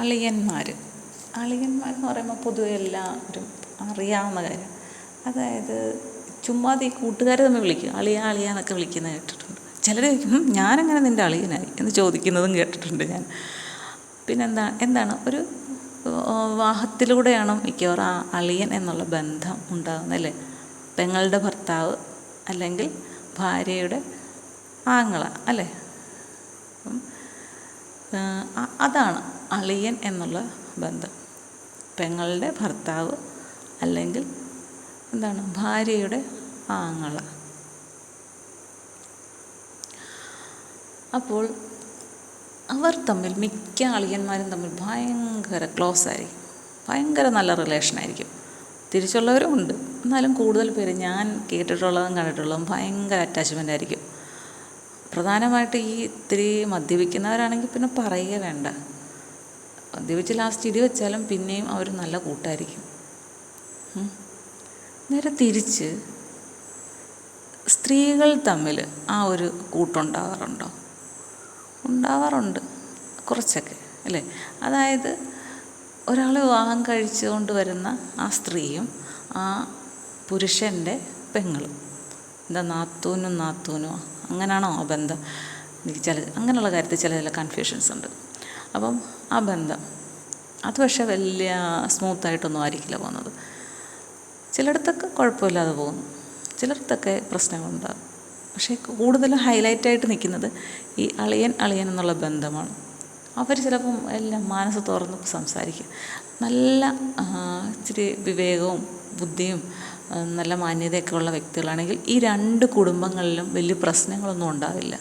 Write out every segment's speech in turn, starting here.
അളിയന്മാർ അളിയന്മാരെന്ന് പറയുമ്പോൾ പൊതുവെ എല്ലാവരും അറിയാവുന്ന കാര്യം. അതായത് ചുമ്മാതെ ഈ കൂട്ടുകാർ തമ്മിൽ വിളിക്കും അളിയ അളിയ എന്നൊക്കെ വിളിക്കുന്നത് കേട്ടിട്ടുണ്ട്. ചിലർ ചോദിക്കും ഞാനെങ്ങനെ നിൻ്റെ അളിയനായി എന്ന് ചോദിക്കുന്നതും കേട്ടിട്ടുണ്ട് ഞാൻ. എന്താണ് ഒരു വിവാഹത്തിലൂടെയാണ് മിക്കവാറും ആ അളിയൻ എന്നുള്ള ബന്ധം ഉണ്ടാകുന്നത് അല്ലേ. പെങ്ങളുടെ ഭർത്താവ് അല്ലെങ്കിൽ ഭാര്യയുടെ ആങ്ങള അല്ലേ. അതാണ് അളിയൻ എന്നുള്ള ബന്ധം. പെങ്ങളുടെ ഭർത്താവ് അല്ലെങ്കിൽ ഭാര്യയുടെ ആങ്ങള. അപ്പോൾ അവർ തമ്മിൽ മിക്ക അളിയന്മാരും തമ്മിൽ ഭയങ്കര ക്ലോസ് ആയിരിക്കും, ഭയങ്കര നല്ല റിലേഷനായിരിക്കും. തിരിച്ചുള്ളവരും ഉണ്ട്, എന്നാലും കൂടുതൽ പേര് ഞാൻ കേട്ടിട്ടുള്ളതും കണ്ടിട്ടുള്ളതും ഭയങ്കര അറ്റാച്ച്മെൻ്റ് ആയിരിക്കും. പ്രധാനമായിട്ട് ഈ ഇത്തിരി മദ്യപിക്കുന്നവരാണെങ്കിൽ പിന്നെ പറയുക വേണ്ട. മദ്യപിച്ച് ലാസ്റ്റ് ഇടി വെച്ചാലും പിന്നെയും അവർ നല്ല കൂട്ടായിരിക്കും. നേരെ തിരിച്ച് സ്ത്രീകൾ തമ്മിൽ ആ ഒരു കൂട്ടുണ്ടാവാറുണ്ടോ? ഉണ്ടാവാറുണ്ട് കുറച്ചൊക്കെ അല്ലേ. അതായത് ഒരാൾ വിവാഹം കഴിച്ചുകൊണ്ട് വരുന്ന ആ സ്ത്രീയും ആ പുരുഷൻ്റെ പെങ്ങളും, നാത്തൂനോ അങ്ങനെയാണോ ആ ബന്ധം? എനിക്ക് അങ്ങനെയുള്ള കാര്യത്തിൽ ചില കൺഫ്യൂഷൻസ് ഉണ്ട്. അപ്പം ആ ബന്ധം അത് പക്ഷേ വലിയ സ്മൂത്തായിട്ടൊന്നും ആയിരിക്കില്ല പോകുന്നത്. ചിലയിടത്തൊക്കെ കുഴപ്പമില്ലാതെ പോകുന്നു, ചിലയിടത്തൊക്കെ പ്രശ്നങ്ങളുണ്ടാകും. പക്ഷേ കൂടുതലും ഹൈലൈറ്റായിട്ട് നിൽക്കുന്നത് ഈ അളിയൻ എന്നുള്ള ബന്ധമാണ്. അവർ ചിലപ്പം എല്ലാം മനസ്സ് തുറന്ന് സംസാരിക്കും. നല്ല ഇച്ചിരി വിവേകവും ബുദ്ധിയും നല്ല മാന്യതയൊക്കെ ഉള്ള വ്യക്തികളാണെങ്കിൽ ഈ രണ്ട് കുടുംബങ്ങളിലും വലിയ പ്രശ്നങ്ങളൊന്നും ഉണ്ടാവില്ല.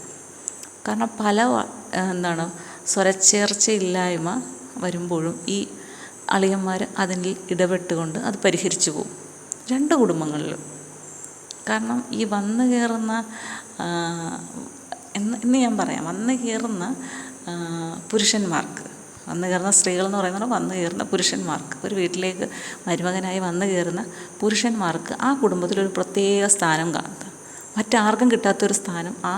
കാരണം സ്വരച്ചേർച്ചയില്ലായ്മ വരുമ്പോഴും ഈ അളിയന്മാർ അതിൽ ഇടപെട്ടുകൊണ്ട് അത് പരിഹരിച്ചു പോകും രണ്ട് കുടുംബങ്ങളിലും. കാരണം ഈ വന്നു കയറുന്ന ഇന്ന് ഞാൻ പറയാം, വന്നു കയറുന്ന പുരുഷന്മാർക്ക്, വന്നു കയറുന്ന സ്ത്രീകളെന്ന് പറയുന്നത് വന്നു കയറുന്ന പുരുഷന്മാർക്ക്, ഒരു വീട്ടിലേക്ക് മരുമകനായി വന്നു കയറുന്ന പുരുഷന്മാർക്ക് ആ കുടുംബത്തിലൊരു പ്രത്യേക സ്ഥാനം കാണും. മറ്റാർക്കും കിട്ടാത്തൊരു സ്ഥാനം ആ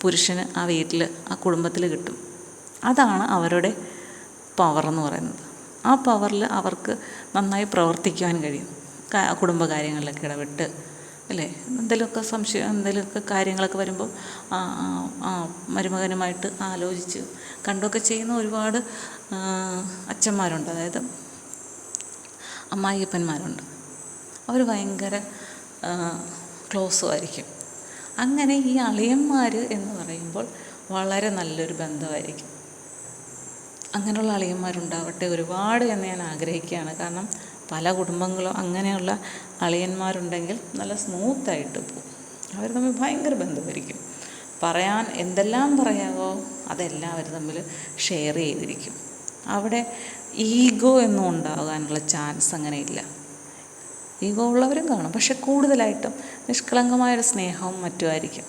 പുരുഷന് ആ വീട്ടിൽ ആ കുടുംബത്തിൽ കിട്ടും. അതാണ് അവരുടെ പവറെന്ന് പറയുന്നത്. ആ പവറിൽ അവർക്ക് നന്നായി പ്രവർത്തിക്കുവാൻ കഴിയും. കുടുംബകാര്യങ്ങളിലൊക്കെ ഇടപെട്ട് അല്ലേ, എന്തെങ്കിലുമൊക്കെ സംശയം എന്തെങ്കിലുമൊക്കെ കാര്യങ്ങളൊക്കെ വരുമ്പോൾ മരുമകനുമായിട്ട് ആലോചിച്ച് കണ്ടൊക്കെ ചെയ്യുന്ന ഒരുപാട് അച്ഛന്മാരുണ്ട്, അതായത് അമ്മായിയപ്പന്മാരുണ്ട്. അവർ ഭയങ്കര ക്ലോസും ആയിരിക്കും. അങ്ങനെ ഈ അളിയന്മാർ എന്ന് പറയുമ്പോൾ വളരെ നല്ലൊരു ബന്ധമായിരിക്കും. അങ്ങനെയുള്ള അളിയന്മാരുണ്ടാവട്ടെ ഒരുപാട് എന്ന് ഞാൻ ആഗ്രഹിക്കുകയാണ്. കാരണം പല കുടുംബങ്ങളും അങ്ങനെയുള്ള അളിയന്മാരുണ്ടെങ്കിൽ നല്ല സ്മൂത്തായിട്ട് പോകും. അവർ തമ്മിൽ ഭയങ്കര ബന്ധമായിരിക്കും. പറയാൻ എന്തെല്ലാം പറയാമോ അതെല്ലാം അവർ തമ്മിൽ ഷെയർ ചെയ്തിരിക്കും. അവിടെ ഈഗോ ഒന്നും ഉണ്ടാകാനുള്ള ചാൻസ് അങ്ങനെ ഇല്ല. ഈഗോ ഉള്ളവരും കാണും, പക്ഷെ കൂടുതലായിട്ടും നിഷ്കളങ്കമായൊരു സ്നേഹവും മറ്റുമായിരിക്കും.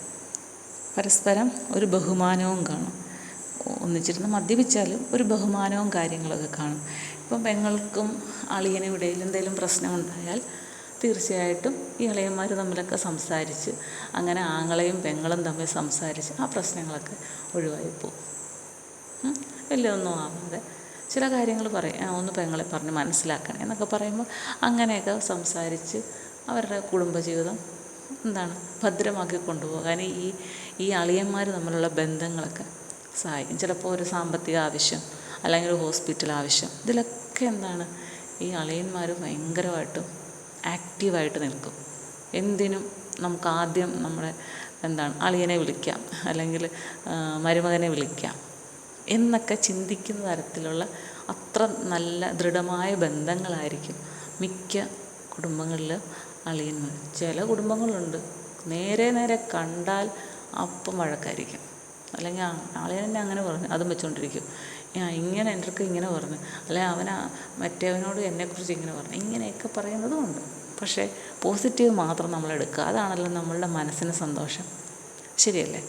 പരസ്പരം ഒരു ബഹുമാനവും കാണും. ഒന്നിച്ചിരുന്ന് മദ്യപിച്ചാലും ഒരു ബഹുമാനവും കാര്യങ്ങളൊക്കെ കാണും. ഇപ്പം പെങ്ങൾക്കും അളിയനും ഇടയിൽ എന്തെങ്കിലും പ്രശ്നമുണ്ടായാൽ തീർച്ചയായിട്ടും ഈ ഇളയന്മാർ തമ്മിലൊക്കെ സംസാരിച്ച് അങ്ങനെ ആങ്ങളെയും പെങ്ങളും തമ്മിൽ സംസാരിച്ച് ആ പ്രശ്നങ്ങളൊക്കെ ഒഴിവായി പോകും. വലിയൊന്നും ആവാതെ ചില കാര്യങ്ങൾ പറയും, ഒന്ന് പെങ്ങളെ പറഞ്ഞ് മനസ്സിലാക്കണം എന്നൊക്കെ പറയുമ്പോൾ അങ്ങനെയൊക്കെ സംസാരിച്ച് അവരുടെ കുടുംബജീവിതം ഭദ്രമാക്കി കൊണ്ടുപോകാൻ ഈ അളിയന്മാർ തമ്മിലുള്ള ബന്ധങ്ങളൊക്കെ സഹായിക്കും. ചിലപ്പോൾ ഒരു സാമ്പത്തിക ആവശ്യം അല്ലെങ്കിൽ ഒരു ഹോസ്പിറ്റൽ ആവശ്യം, ഇതിലൊക്കെ ഈ അളിയന്മാർ ഭയങ്കരമായിട്ടും ആക്റ്റീവായിട്ട് നിൽക്കും. എന്തിനും നമുക്ക് ആദ്യം നമ്മുടെ അളിയനെ വിളിക്കാം അല്ലെങ്കിൽ മരുമകനെ വിളിക്കാം എന്നൊക്കെ ചിന്തിക്കുന്ന തരത്തിലുള്ള അത്ര നല്ല ദൃഢമായ ബന്ധങ്ങളായിരിക്കും മിക്ക കുടുംബങ്ങളിൽ അളിയന്മാർ. ചില കുടുംബങ്ങളുണ്ട് നേരെ കണ്ടാൽ അപ്പം വഴക്കായിരിക്കും. അല്ലെങ്കിൽ അളിയനെന്നെ അങ്ങനെ പറഞ്ഞു അതും വെച്ചുകൊണ്ടിരിക്കും, ഇങ്ങനെ എൻ്റെ അടുക്ക് ഇങ്ങനെ പറഞ്ഞു, അല്ലെങ്കിൽ മറ്റേവനോട് എന്നെക്കുറിച്ച് ഇങ്ങനെ പറഞ്ഞു, ഇങ്ങനെയൊക്കെ പറയുന്നതുമുണ്ട്. പക്ഷേ പോസിറ്റീവ് മാത്രം നമ്മളെടുക്കുക, അതാണല്ലോ നമ്മളുടെ മനസ്സിന് സന്തോഷം. ശരിയല്ലേ?